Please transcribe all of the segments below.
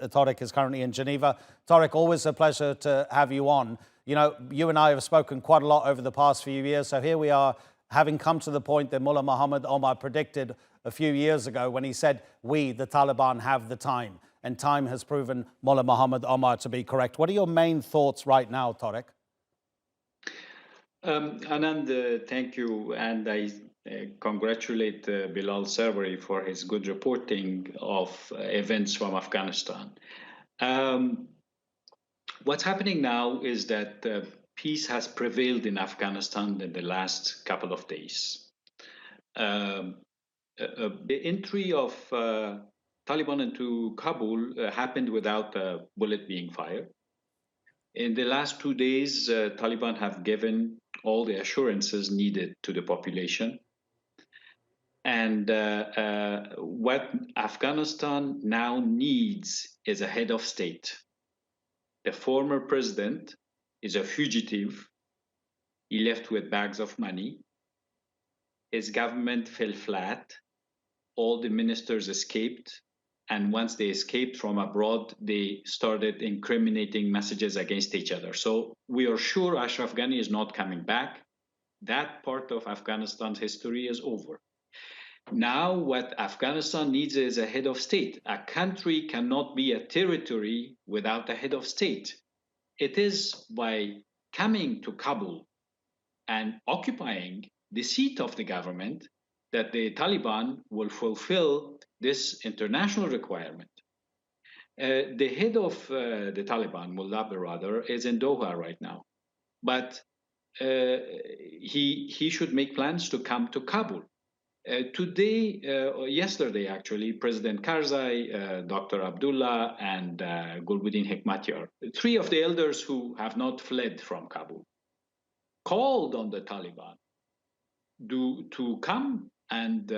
Torek is currently in Geneva. Torek, always a pleasure to have you on. You know, you and I have spoken quite a lot over the past few years. So here we are, having come to the point that Mullah Muhammad Omar predicted a few years ago when he said, we, the Taliban, have the time. And time has proven Mullah Muhammad Omar to be correct. What are your main thoughts right now, Torek? Anand, thank you. And I congratulate Bilal Sarwari for his good reporting of events from Afghanistan. What's happening now is that peace has prevailed in Afghanistan in the last couple of days. The entry of Taliban into Kabul happened without a bullet being fired. In the last 2 days, Taliban have given all the assurances needed to the population. And what Afghanistan now needs is a head of state. The former president is a fugitive. He left with bags of money. His government fell flat. All the ministers escaped. And once they escaped from abroad, they started incriminating messages against each other. So we are sure Ashraf Ghani is not coming back. That part of Afghanistan's history is over. Now what Afghanistan needs is a head of state. A country cannot be a territory without a head of state. It is by coming to Kabul and occupying the seat of the government that the Taliban will fulfill this international requirement. The head of the Taliban, Mullah Baradar, is in Doha right now, but he should make plans to come to Kabul. Yesterday actually, President Karzai, Dr. Abdullah, and Gulbuddin Hekmatyar, three of the elders who have not fled from Kabul, called on the Taliban to come and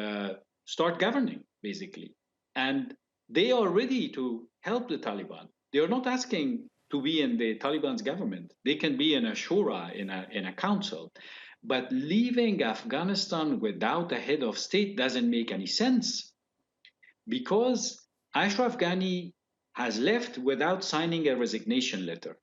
start governing, basically. And they are ready to help the Taliban. They are not asking to be in the Taliban's government. They can be in a shura, in a council. But leaving Afghanistan without a head of state doesn't make any sense, because Ashraf Ghani has left without signing a resignation letter.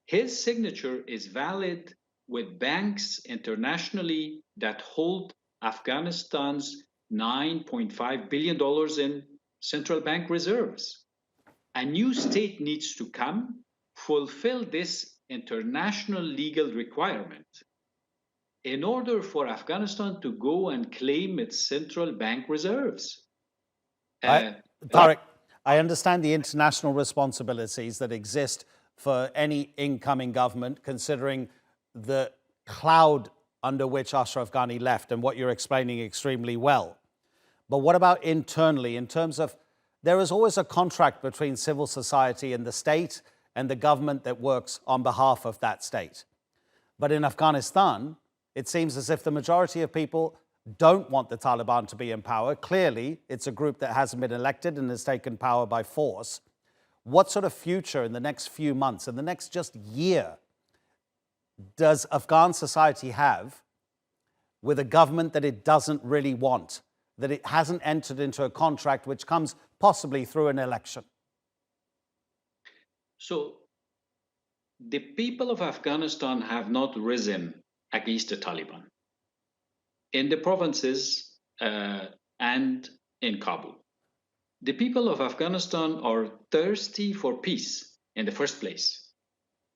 His signature is valid with banks internationally that hold Afghanistan's $9.5 billion in central bank reserves. A new state needs to come, fulfill this international legal requirement in order for Afghanistan to go and claim its central bank reserves. Tarek, I understand the international responsibilities that exist for any incoming government, considering the cloud under which Ashraf Ghani left and what you're explaining extremely well. But what about internally, in terms of, there is always a contract between civil society and the state and the government that works on behalf of that state. But in Afghanistan, it seems as if the majority of people don't want the Taliban to be in power. Clearly, it's a group that hasn't been elected and has taken power by force. What sort of future in the next few months, in the next just year, does Afghan society have with a government that it doesn't really want, that it hasn't entered into a contract which comes possibly through an election? So the people of Afghanistan have not risen against the Taliban in the provinces and in Kabul. The people of Afghanistan are thirsty for peace in the first place.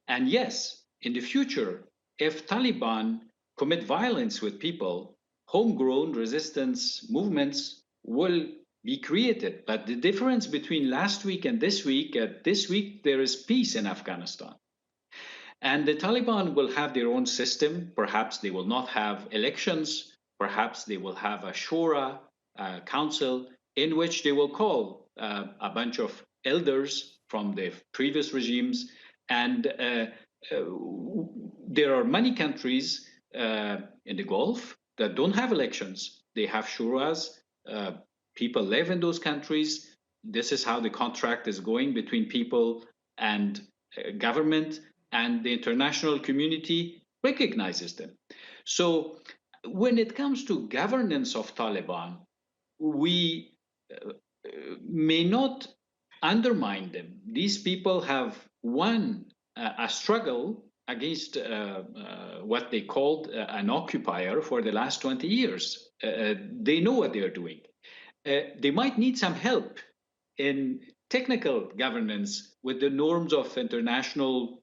And yes, in the future, if Taliban commit violence with people, homegrown resistance movements will be created. But the difference between last week and this week there is peace in Afghanistan. And the Taliban will have their own system. Perhaps they will not have elections. Perhaps they will have a shura council in which they will call a bunch of elders from the previous regimes. And there are many countries in the Gulf that don't have elections. They have shuras. People live in those countries. This is how the contract is going between people and government, and the international community recognizes them. So when it comes to governance of Taliban, we may not undermine them. These people have won a struggle against what they called an occupier for the last 20 years. They know what they are doing. They might need some help in technical governance with the norms of international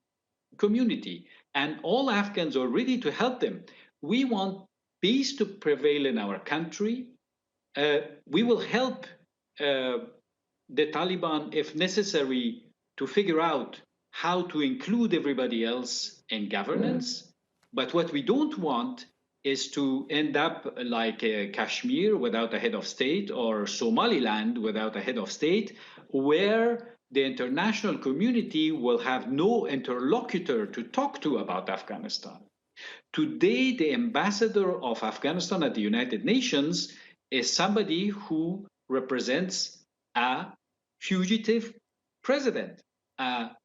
community. And all Afghans are ready to help them. We want peace to prevail in our country. We will help the Taliban, if necessary, to figure out how to include everybody else in governance. But what we don't want is to end up like Kashmir without a head of state, or Somaliland without a head of state, where the international community will have no interlocutor to talk to about Afghanistan. Today, the ambassador of Afghanistan at the United Nations is somebody who represents a fugitive president.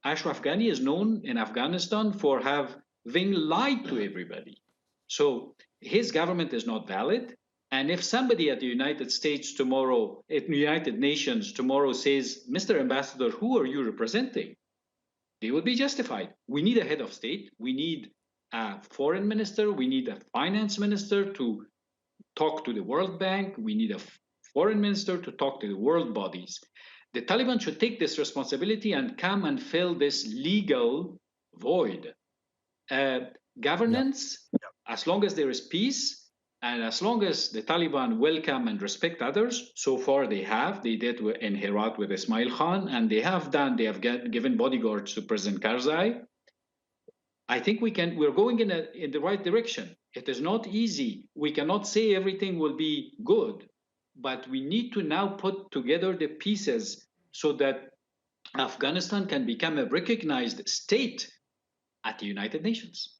Ashraf Ghani is known in Afghanistan for having lied to everybody. So his government is not valid. And if somebody at the United States tomorrow, at the United Nations tomorrow says, Mr. Ambassador, who are you representing? They will be justified. We need a head of state. We need a foreign minister. We need a finance minister to talk to the World Bank. We need a foreign minister to talk to the world bodies. The Taliban should take this responsibility and come and fill this legal void. Governance, as long as there is peace, and as long as the Taliban welcome and respect others, so far they have. They did in Herat with Ismail Khan, and they have given bodyguards to President Karzai. I think we're going in the right direction. It is not easy. We cannot say everything will be good, but we need to now put together the pieces so that Afghanistan can become a recognized state at the United Nations.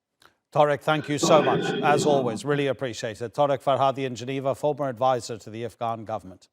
Torek, thank you so much, as always. Really appreciate it. Torek Farhadi in Geneva, former advisor to the Afghan government.